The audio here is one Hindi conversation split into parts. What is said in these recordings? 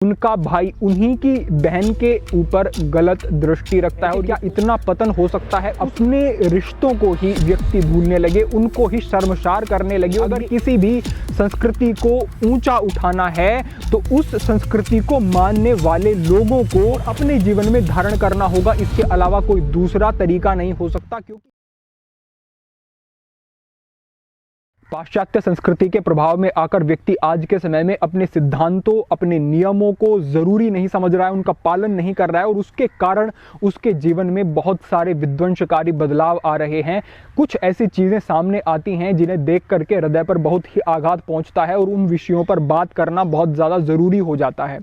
उनका भाई उन्हीं की बहन के ऊपर गलत दृष्टि रखता है। और क्या इतना पतन हो सकता है, अपने रिश्तों को ही व्यक्ति भूलने लगे, उनको ही शर्मसार करने लगे। अगर किसी भी संस्कृति को ऊंचा उठाना है तो उस संस्कृति को मानने वाले लोगों को अपने जीवन में धारण करना होगा, इसके अलावा कोई दूसरा तरीका नहीं हो सकता। क्योंकि पाश्चात्य संस्कृति के प्रभाव में आकर व्यक्ति आज के समय में अपने सिद्धांतों, अपने नियमों को जरूरी नहीं समझ रहा है, उनका पालन नहीं कर रहा है और उसके कारण उसके जीवन में बहुत सारे विध्वंसकारी बदलाव आ रहे हैं। कुछ ऐसी चीजें सामने आती हैं जिन्हें देख करके हृदय पर बहुत ही आघात पहुंचता है और उन विषयों पर बात करना बहुत ज्यादा जरूरी हो जाता है।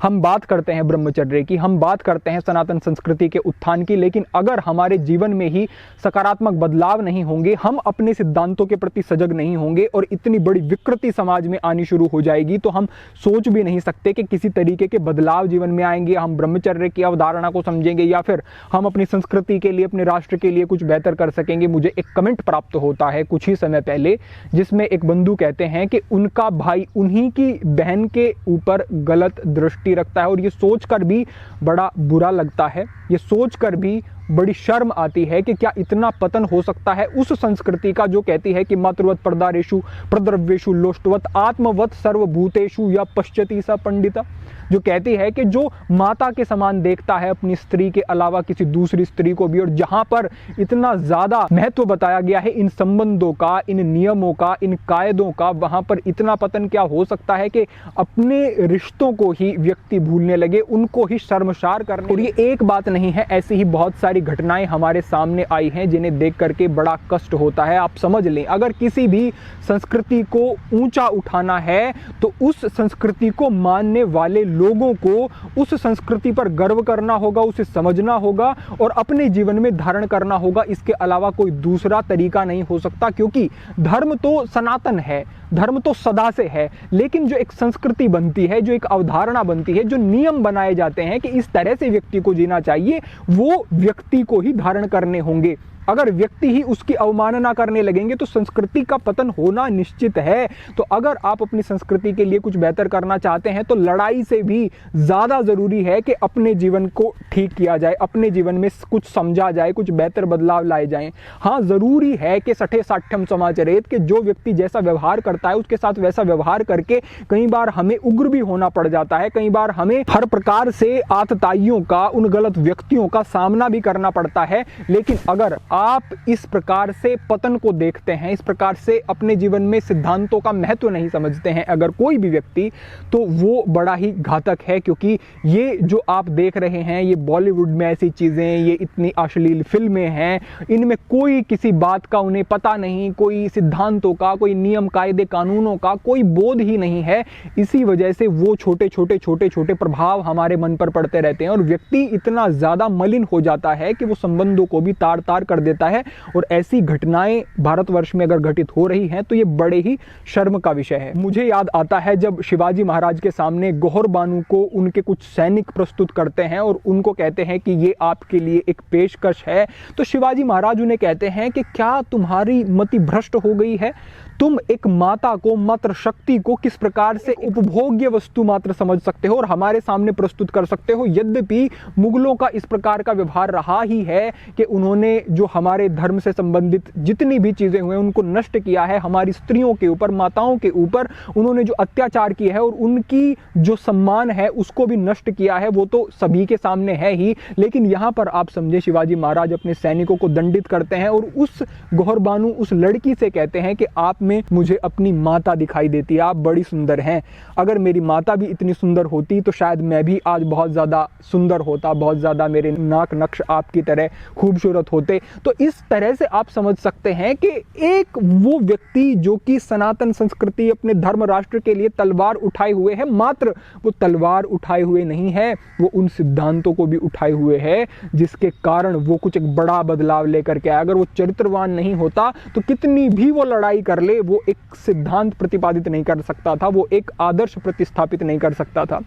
हम बात करते हैं ब्रह्मचर्य की, हम बात करते हैं सनातन संस्कृति के उत्थान की, लेकिन अगर हमारे जीवन में ही सकारात्मक बदलाव नहीं होंगे, हम अपने सिद्धांतों के प्रति सजग नहीं होंगे और इतनी बड़ी विकृति समाज में आनी शुरू हो जाएगी, तो हम सोच भी नहीं सकते कि किसी तरीके के बदलाव जीवन में आएंगे। हम ब्रह्मचर्य की अवधारणा को समझेंगे या फिर हम अपनी संस्कृति के लिए, अपने राष्ट्र के लिए कुछ बेहतर कर सकेंगे। मुझे एक कमेंट प्राप्त होता है कुछ ही समय पहले, जिसमें एक बंधु कहते हैं कि उनका भाई उन्हीं की बहन के ऊपर गलत दृष्टि रखता है। और ये सोचकर भी बड़ा बुरा लगता है, ये सोचकर भी बड़ी शर्म आती है कि क्या इतना पतन हो सकता है उस संस्कृति का जो कहती है कि मातृवत प्रदारेषु प्रद्रव्येषु लोष्टवत आत्मवत सर्वभूतेषु या पश्यति स पंडिता, जो कहती है कि जो माता के समान देखता है अपनी स्त्री के अलावा किसी दूसरी स्त्री को भी। और जहां पर इतना ज्यादा महत्व बताया गया है इन संबंधों का, इन नियमों का, इन कायदों का, वहां पर इतना पतन क्या हो सकता है कि अपने रिश्तों को ही व्यक्ति भूलने लगे, उनको ही शर्मसार करने। और ये एक बात नहीं है, ऐसी ही बहुत सारी घटनाएं हमारे सामने आई हैं जिन्हें देख करके बड़ा कष्ट होता है। आप समझ लें, अगर किसी भी संस्कृति को ऊंचा उठाना है तो उस संस्कृति को मानने वाले लोगों को उस संस्कृति पर गर्व करना होगा, उसे समझना होगा और अपने जीवन में धारण करना होगा। इसके अलावा कोई दूसरा तरीका नहीं हो सकता, क्योंकि धर्म तो सनातन है, धर्म तो सदा से है, लेकिन जो एक संस्कृति बनती है, जो एक अवधारणा बनती है, जो नियम बनाए जाते हैं कि इस तरह से व्यक्ति को जीना चाहिए, वो व्यक्ति को ही धारण करने होंगे। अगर व्यक्ति ही उसकी अवमानना करने लगेंगे तो संस्कृति का पतन होना निश्चित है। तो अगर आप अपनी संस्कृति के लिए कुछ बेहतर करना चाहते हैं तो लड़ाई से भी ज्यादा जरूरी है कि अपने जीवन को ठीक किया जाए, अपने जीवन में कुछ समझा जाए, कुछ बेहतर बदलाव लाए जाएं। हाँ, जरूरी है कि सठे साठ्यम समाचरेत, कि जो व्यक्ति जैसा व्यवहार करता है उसके साथ वैसा व्यवहार करके कई बार हमें उग्र भी होना पड़ जाता है, कई बार हमें हर प्रकार से आतताइयों का, उन गलत व्यक्तियों का सामना भी करना पड़ता है। लेकिन अगर आप इस प्रकार से पतन को देखते हैं, इस प्रकार से अपने जीवन में सिद्धांतों का महत्व नहीं समझते हैं अगर कोई भी व्यक्ति, तो वो बड़ा ही घातक है। क्योंकि ये जो आप देख रहे हैं, ये बॉलीवुड में ऐसी चीजें, ये इतनी अश्लील फिल्में हैं, इनमें कोई किसी बात का उन्हें पता नहीं, कोई सिद्धांतों का, कोई नियम कायदे कानूनों का कोई बोध ही नहीं है। इसी वजह से वो छोटे छोटे प्रभाव हमारे मन पर पड़ते रहते हैं और व्यक्ति इतना ज्यादा मलिन हो जाता है कि वो संबंधों को भी तार तार कर देता है। और ऐसी घटनाएं भारतवर्ष में अगर घटित हो रही हैं तो ये बड़े ही शर्म का विषय है। मुझे याद आता है जब शिवाजी महाराज के सामने गौहर बानू को उनके कुछ सैनिक प्रस्तुत करते हैं और उनको कहते हैं कि ये आपके लिए एक पेशकश है, तो शिवाजी महाराज उन्हें कहते हैं कि क्या तुम्हारी मति भ्रष्ट हो गई है? तुम एक माता को, मातृ शक्ति को किस प्रकार से उपभोग्य वस्तु मात्र समझ सकते हो और हमारे सामने प्रस्तुत कर सकते हो? यद्यपि मुगलों का इस प्रकार का व्यवहार रहा ही है कि उन्होंने जो हमारे धर्म से संबंधित जितनी भी चीजें हुए उनको नष्ट किया है, हमारी स्त्रियों के ऊपर, माताओं के ऊपर उन्होंने जो अत्याचार किया है और उनकी जो सम्मान है उसको भी नष्ट किया है, वो तो सभी के सामने है ही। लेकिन यहाँ पर आप समझे, शिवाजी महाराज अपने सैनिकों को दंडित करते हैं और उस गौहर बानू, उस लड़की से कहते हैं कि आप में मुझे अपनी माता दिखाई देती है, आप बड़ी सुंदर हैं। अगर मेरी माता भी इतनी सुंदर होती तो शायद मैं भी आज बहुत ज्यादा सुंदर होता, बहुत ज्यादा मेरे नाक नक्श आपकी तरह खूबसूरत होते। तो इस तरह से आप समझ सकते हैं कि एक वो व्यक्ति जो कि सनातन संस्कृति, अपने धर्म राष्ट्र के लिए तलवार उठाए हुए है, मात्र वो तलवार उठाए हुए नहीं है, वो उन सिद्धांतों को भी उठाए हुए है जिसके कारण वो कुछ एक बड़ा बदलाव लेकर के आया। अगर वो चरित्रवान नहीं होता तो कितनी भी वो लड़ाई कर ले, से वो एक सिद्धांत प्रतिपादित नहीं कर सकता था, वो एक आदर्श प्रतिस्थापित नहीं कर सकता था।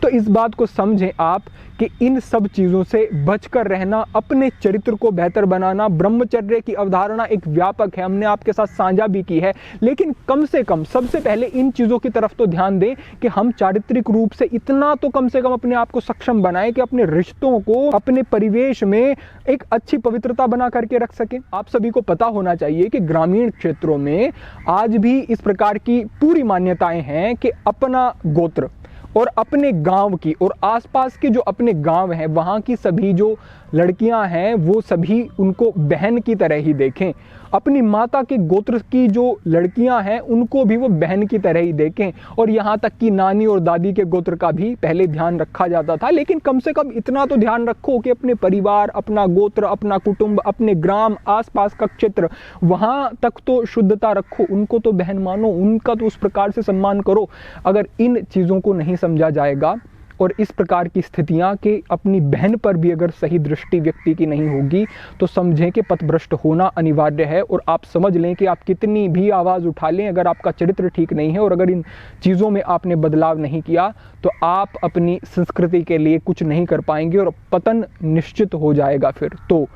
तो इस बात को समझें आप कि इन सब चीज़ों से बचकर रहना, अपने चरित्र को बेहतर बनाना, ब्रह्मचर्य की अवधारणा एक व्यापक है, हमने आपके साथ साझा भी की है, लेकिन कम से कम सबसे पहले इन चीज़ों की तरफ तो ध्यान दें कि हम चारित्रिक रूप से इतना तो कम से कम अपने आप को सक्षम बनाएं कि अपने रिश्तों को, अपने परिवेश में एक अच्छी पवित्रता बना करके रख सकें। आप सभी को पता होना चाहिए कि ग्रामीण क्षेत्रों में आज भी इस प्रकार की पूरी मान्यताएं हैं कि अपना गोत्र और अपने गांव की और आसपास के जो अपने गांव हैं वहां की सभी जो लड़कियां हैं वो सभी उनको बहन की तरह ही देखें। अपनी माता के गोत्र की जो लड़कियां हैं उनको भी वो बहन की तरह ही देखें, और यहाँ तक कि नानी और दादी के गोत्र का भी पहले ध्यान रखा जाता था। लेकिन कम से कम इतना तो ध्यान रखो कि अपने परिवार, अपना गोत्र, अपना कुटुंब, अपने ग्राम, आसपास का क्षेत्र, वहाँ तक तो शुद्धता रखो, उनको तो बहन मानो, उनका तो उस प्रकार से सम्मान करो। अगर इन चीज़ों को नहीं समझा जाएगा और इस प्रकार की स्थितियां कि अपनी बहन पर भी अगर सही दृष्टि व्यक्ति की नहीं होगी तो समझें कि पथभ्रष्ट होना अनिवार्य है। और आप समझ लें कि आप कितनी भी आवाज़ उठा लें, अगर आपका चरित्र ठीक नहीं है और अगर इन चीज़ों में आपने बदलाव नहीं किया तो आप अपनी संस्कृति के लिए कुछ नहीं कर पाएंगे और पतन निश्चित हो जाएगा फिर। तो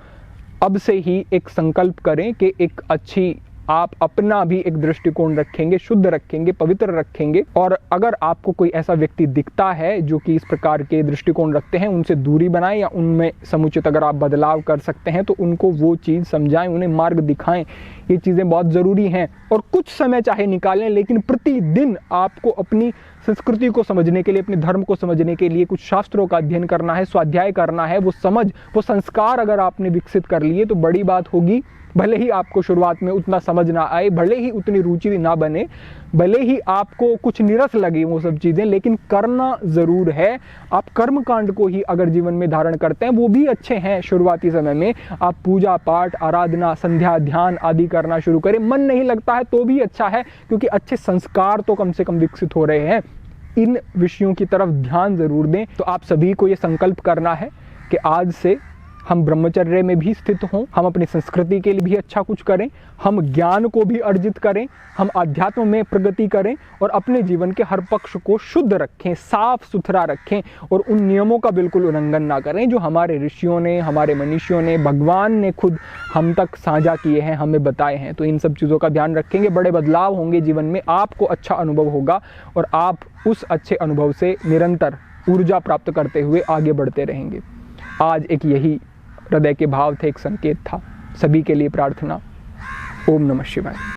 अब से ही एक संकल्प करें कि एक अच्छी आप अपना भी एक दृष्टिकोण रखेंगे, शुद्ध रखेंगे, पवित्र रखेंगे। और अगर आपको कोई ऐसा व्यक्ति दिखता है जो कि इस प्रकार के दृष्टिकोण रखते हैं, उनसे दूरी बनाएं या उनमें समुचित अगर आप बदलाव कर सकते हैं तो उनको वो चीज़ समझाएं, उन्हें मार्ग दिखाएं। ये चीज़ें बहुत ज़रूरी हैं और कुछ समय चाहे निकालें, लेकिन प्रतिदिन आपको अपनी संस्कृति को समझने के लिए, अपने धर्म को समझने के लिए कुछ शास्त्रों का अध्ययन करना है, स्वाध्याय करना है। वो समझ, वो संस्कार अगर आपने विकसित कर लिए तो बड़ी बात होगी। भले ही आपको शुरुआत में उतना समझ ना आए, भले ही उतनी रुचि ना बने, भले ही आपको कुछ निरस लगे वो सब चीज़ें, लेकिन करना ज़रूर है। आप कर्म कांड को ही अगर जीवन में धारण करते हैं वो भी अच्छे हैं। शुरुआती समय में आप पूजा पाठ, आराधना, संध्या, ध्यान आदि करना शुरू करें। मन नहीं लगता है तो भी अच्छा है, क्योंकि अच्छे संस्कार तो कम से कम विकसित हो रहे हैं। इन विषयों की तरफ ध्यान ज़रूर दें। तो आप सभी को ये संकल्प करना है कि आज से हम ब्रह्मचर्य में भी स्थित हों, हम अपनी संस्कृति के लिए भी अच्छा कुछ करें, हम ज्ञान को भी अर्जित करें, हम आध्यात्म में प्रगति करें और अपने जीवन के हर पक्ष को शुद्ध रखें, साफ सुथरा रखें और उन नियमों का बिल्कुल उल्लंघन ना करें जो हमारे ऋषियों ने, हमारे मनीषियों ने, भगवान ने खुद हम तक साझा किए हैं, हमें बताए हैं। तो इन सब चीज़ों का ध्यान रखेंगे, बड़े बदलाव होंगे जीवन में, आपको अच्छा अनुभव होगा और आप उस अच्छे अनुभव से निरंतर ऊर्जा प्राप्त करते हुए आगे बढ़ते रहेंगे। आज एक यही हृदय के भाव थे, एक संकेत था। सभी के लिए प्रार्थना। ओम नमः शिवाय।